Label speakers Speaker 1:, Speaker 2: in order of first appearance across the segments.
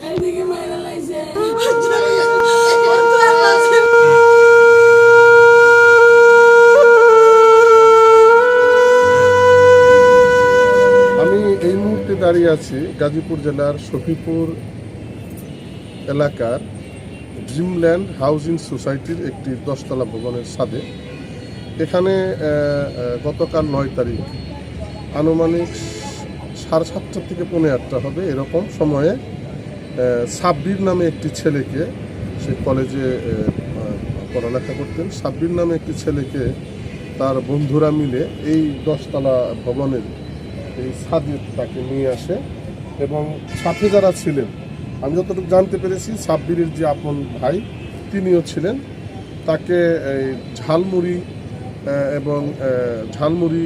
Speaker 1: এইদিকে মাইরা লাইছে।
Speaker 2: আমি এই মুহূর্তে দাঁড়িয়ে আছি গাজীপুর জেলার সফিপুর এলাকার ড্রিমল্যান্ড হাউজিং সোসাইটির একটি 10তলা ভবনের ছাদে। এখানে গতকাল 9 তারিখ আনুমানিক 7:30 থেকে 8:30 হবে এরকম সময়ে সাব্বির নামে একটি ছেলেকে, সে কলেজে পড়ালেখা করতেন, সাব্বির নামে একটি ছেলেকে তার বন্ধুরা মিলে এই 10তলা ভবনের এই ছাদে তাকে নিয়ে আসে এবং সাথে যারা ছিলেন, আমি যতটুকু জানতে পেরেছি সাব্বিরের যে আপন ভাই তিনিও ছিলেন। তাকে এই ঝালমুড়ি এবং ঝালমুড়ি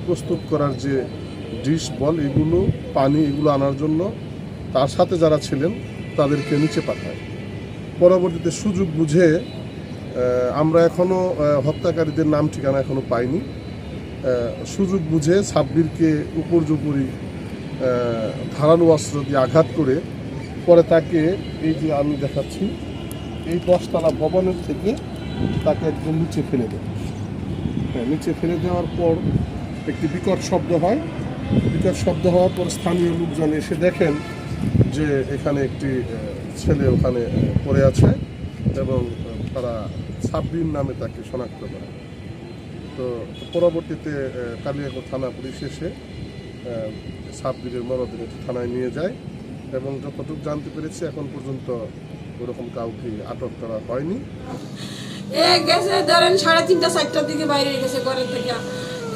Speaker 2: প্রস্তুত করার যে ডিশ বল, এগুলো পানি, এগুলো আনার জন্য তার সাথে যারা ছিলেন তাদেরকে নিচে পাঠায়। পরবর্তীতে সুযোগ বুঝে, আমরা এখনও হত্যাকারীদের নাম ঠিকানা এখনও পাইনি, সুযোগ বুঝে সাব্বিরকে উপর্যুপরি ধারালো অস্ত্র দিয়ে আঘাত করে পরে তাকে, এই যে আমি দেখাচ্ছি, এই 10তলা ভবনের থেকে তাকে একদম নিচে ফেলে দেয়। হ্যাঁ, নিচে ফেলে দেওয়ার পর একটি বিকট শব্দ হয়। বিকট শব্দ হওয়ার পর স্থানীয় লোকজন এসে দেখেন যে এখানে একটি ছেলে ওখানে পড়ে আছে এবং তারা সাব্বির নামে তাকে শনাক্ত করে। তো পরবর্তীতে কালিয়াকৈর থানা পুলিশ এসে সাব্বিরের মরদেহ থানায় নিয়ে যায় এবং যতটুকু জানতে পেরেছি এখন পর্যন্ত ওরকম কাউকে আটক করা হয়নি।
Speaker 1: গেছে ধরেন 3:30 4টার দিকে বাইরে গেছে ঘরের থেকে।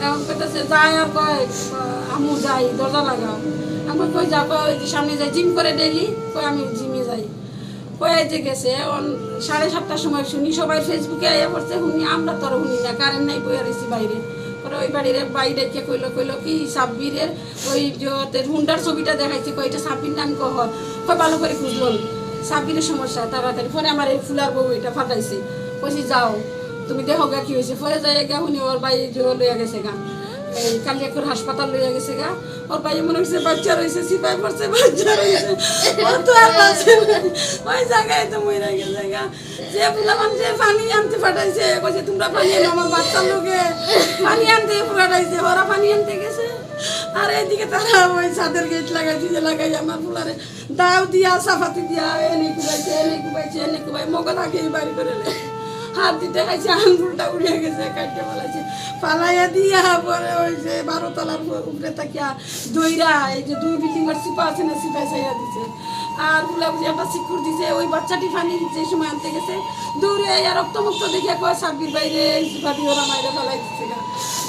Speaker 1: এখন কইতেছে যাই, আর কয় আমু যাই, দরজা লাগাও। আমি কই যা, কয় সামনে যাই, জিম করে ডেইলি, কই আমি জিমে যাই। কয়ে যে গেছে 7:30টার সময় শুনি সবাই ফেসবুকে আইয়া পড়ছে, শুনি আমরা তোর শুনি না, কারেন্ট নাই, বইয়া রয়েছি বাইরে। পরে ওই বাড়ির বাইরে কে কইলো কি সাব্বিরের ওই যে হুন্ডার ছবিটা দেখাইছে, কই এটা সাব্বির নাম কয় ভালো করে খুঁজলো, সাব্বিরের সমস্যা তাড়াতাড়ি। পরে আমার এই ফুলার বউ এটা ফাটাইছে, কইছি যাও তুমি দেখো গা কি হয়েছে। পরে যাই গা শুনি ওর ভাই লইয়া গেছে গা, এই কালিয়াকৈর হাসপাতাল লইয়া গেছে গা। ওর ভাই মনে হচ্ছে বাচ্চা রয়েছে, সিপাই পড়ছে, বাচ্চা রয়েছে, ওর তো আর বাঁচে না। ওই জায়গায় তো মরে গেছে গা। যে ফুলামান যে পানি আনতে ফাটাইছে, কইছে তোমরা পানি আনো, আমার বাচ্চার লোকে পানি আনতে ফাটাইছে, ওরা পানি আনতে গেছে। আর এইদিকে তারা ওই ছাদের গেট লাগাইছে, যে লাগাই আমার ফুলারে দাও দিয়া সাফাতি দিয়া এনে কুবাই মগল আগে বাড়ি করে হাত দিতে খাইছে, আঙ্গুলটা উড়িয়ে গেছে, কাটতে পালাইছে, পালাইয়া দিয়া পরে ওই যে 12তলার উপরে তাকিয়া দইরা এই যে 2 বিল্ডিংয়ের সিপা আছে না, সিপাই চাইয়া দিছে। আর বুঝি একটা সিকুর দিছে। ওই বাচ্চাটি পানি যে সময় আনতে গেছে দৌড়ে রক্তমুক্ত দেখে কয় সাব্বির বাইরে সিপা দিয়ে ওরা মাইরে ফেলাই দিচ্ছে গা।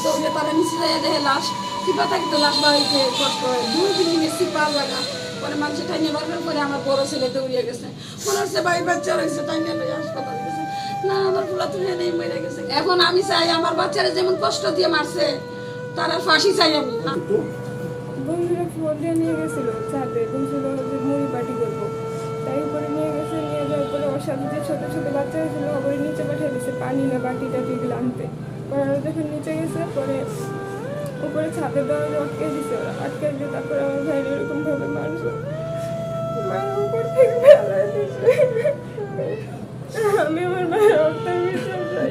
Speaker 1: দৌড়ে তারা নিচে যাইয়া দেখে লাশ, সিপা থাকি তো লাশ বাড়িতে কষ্ট হয়, 2 বিল্ডিংয়ের সিপা জায়গা। পরে মানুষের টাইনে বারবার করে আমার বড় ছেলে দৌড়িয়ে গেছে, মনে হচ্ছে ভাই বাচ্চা রয়েছে, টাইনে লই হাসপাতাল গেছে। না, আমার ফুলা তুলে নেই, মরে গেছে। এখন আমি চাই আমার বাচ্চারা যেমন কষ্ট দিয়ে মারছে তারা ফাঁসি চাই আমি।
Speaker 3: বন্ধুরা ফোন দিয়ে নিয়ে গেছিল ছাদে, বলছিল যে মুড়ি পার্টি করবো, তাই উপরে নিয়ে গেছে। নিয়ে যাওয়ার পরে ওর সাথে যে ছোটো ছোটো বাচ্চা হয়েছিল ওপরে নিচে পাঠিয়ে দিয়েছে পানি না বাটি টাটি এগুলো আনতে। পরে ওরা যখন নিচে গেছে, পরে উপরে ছাদের দরজা আটকে দিছে, ওরা আটকে দিয়ে তারপরে আমার ভাই এরকমভাবে মারছে, উপর থেকে ফেলাই দিচ্ছে। আমি আমার ভাইয়ের রক্তের বিচার চাই।